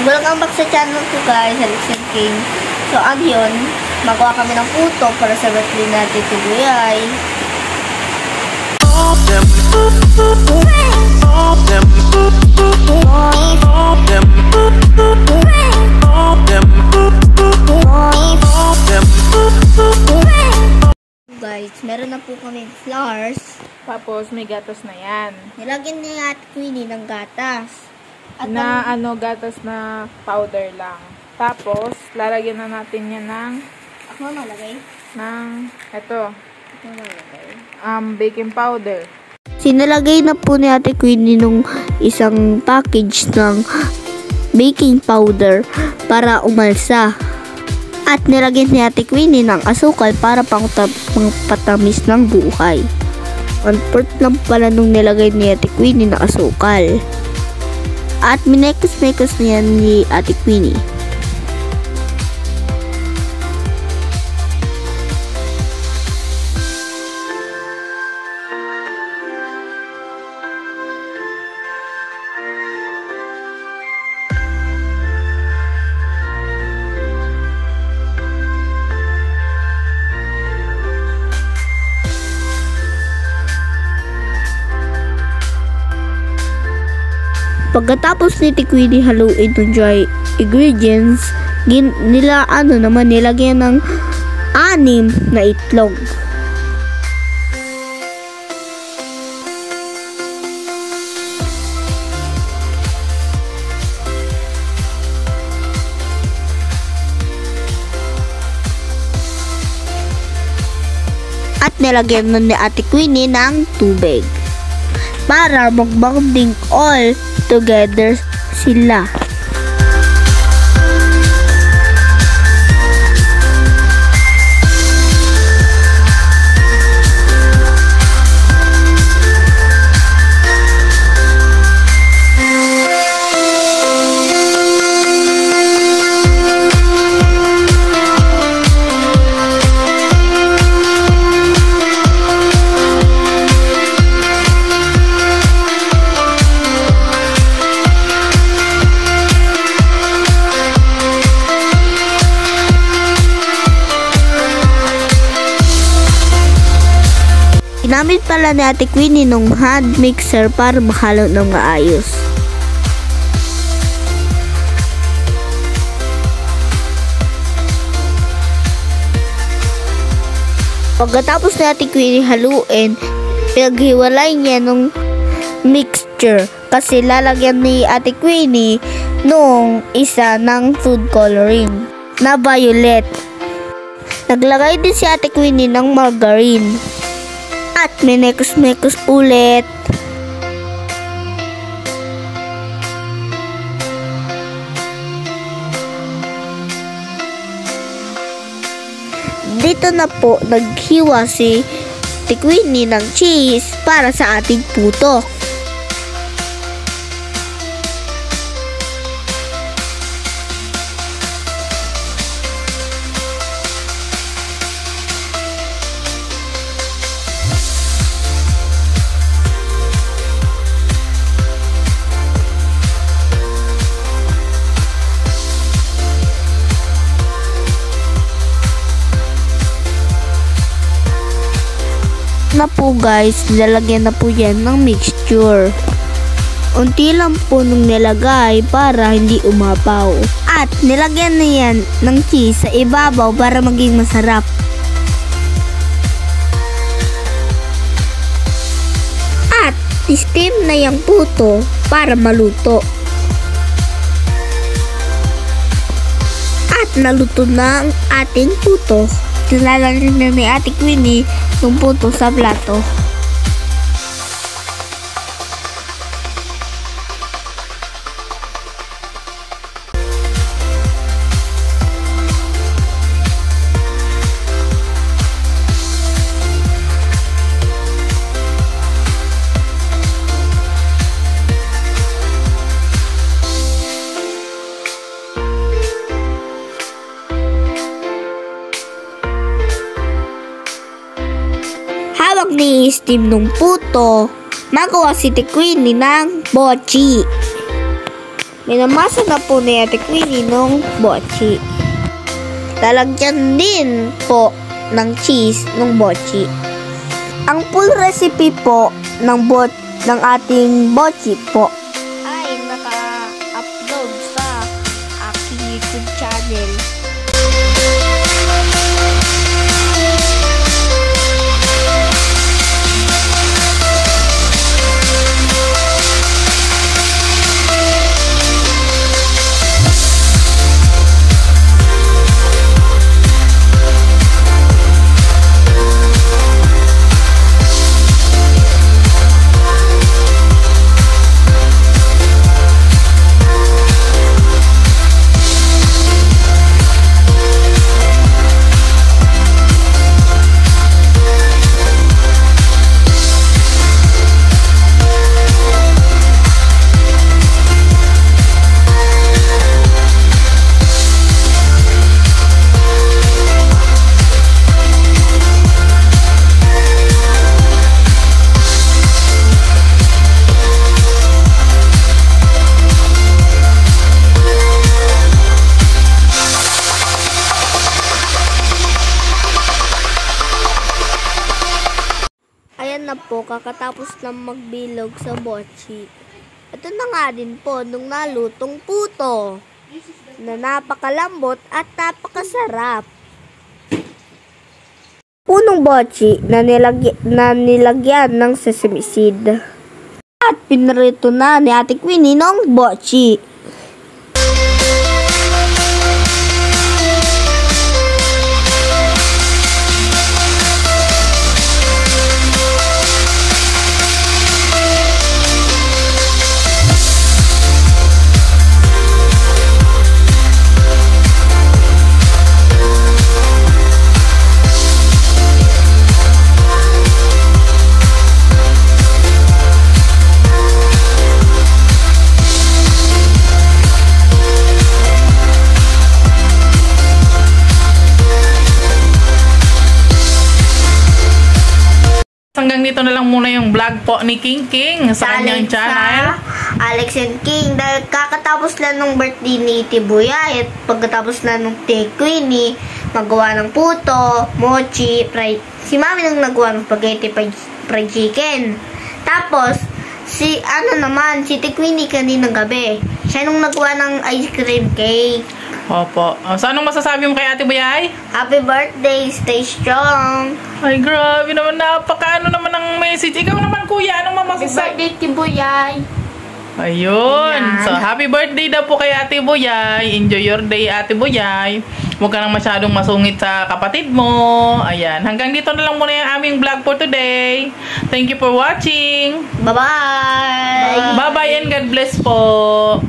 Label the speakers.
Speaker 1: Welcome back sa channel ko guys, Alex and King. So yun, magawa kami ng puto para sa birthday natin si Guyay. Guys, meron na po kami flowers.
Speaker 2: Tapos may gatas na yan.
Speaker 1: Nilagyan ni Ate Queenie ng gatas. At
Speaker 2: Gatas na powder lang. Tapos, lalagyan na natin yan ng
Speaker 1: ako malagay?
Speaker 2: ito.
Speaker 1: Ako malagay?
Speaker 2: Baking powder.
Speaker 1: Sinalagay na po ni Ate Queenie nung isang package ng baking powder para umalsa. At nilagyan ni Ate Queenie ng asukal para pangpatamis ng buhay. 1/4 lang pala nung nilagay ni Ate Queenie ng asukal. At minekos-mekos niya ni Ate Queenie. Pagkatapos ni Ate Queenie haluin ng dry ingredients, nilagyan ng 6 na itlog. At nilagyan nun ni Ate Queenie ng tubig para mag-bonding all together sila. Ginamit pala ni Ate Queenie nung hand mixer para mahalo ng maayos. Pagkatapos ni Ate Queenie haluin, pinaghiwalay niya nung mixture kasi lalagyan ni Ate Queenie nung isa ng food coloring na violet. Naglagay din si Ate Queenie ng margarine. At minekos-mekos ulit. Dito na po naghiwa si Ate Queenie ng cheese para sa ating puto. Na po guys, nilalagyan na po yan ng mixture. Unti lang po nung nilagay para hindi umapaw. At nilagyan na yan ng cheese sa ibabaw para maging masarap. At steam na yung puto para maluto. At naluto na ang ating puto. Nilalagyan na ni Ate Queenie yung puto sa plato. Hawak ni steam nung puto, magawa si Ate Queenie ng mochi. Minamasa na po ni Ate Queenie nung bochi. Lalagyan din po ng cheese nung bochi. Ang full recipe po ng ating bochi po ay naka-upload sa aking YouTube channel. Ayan na po, kakatapos lang magbilog sa bochi. Ito na nga din po nung nalutong puto na napakalambot at napakasarap. Punong bochi na nilagyan ng sesame seed. At pinrito na ni Ate Queenie ng bochi.
Speaker 2: Hanggang dito na lang muna yung vlog po ni King sa kanyang channel.
Speaker 1: Alex and King. Dahil kakatapos lang ng birthday ni Tibuyay at pagkatapos lang ng Ate Queenie, magawa ng puto, mochi, si Mami nang nagawa ng spaghetti fried chicken. Tapos, si Ate Queenie kaninang gabi. Siya nung nagawa ng ice cream cake.
Speaker 2: Opo. So, anong masasabi mo kay Ate Buyay?
Speaker 1: Happy birthday! Stay strong!
Speaker 2: Ay, grabe naman. Napakaano naman ang message. Ikaw naman, kuya. Anong mamasasabi?
Speaker 1: Happy birthday, Tibuyay!
Speaker 2: Ayun.
Speaker 1: Ayan.
Speaker 2: So, happy birthday daw po kay Ate Buyay. Enjoy your day, Ate Buyay. Huwag ka nang masyadong masungit sa kapatid mo. Ayan. Hanggang dito na lang muna yung aming vlog for today. Thank you for watching.
Speaker 1: Bye-bye!
Speaker 2: Bye-bye and God bless po.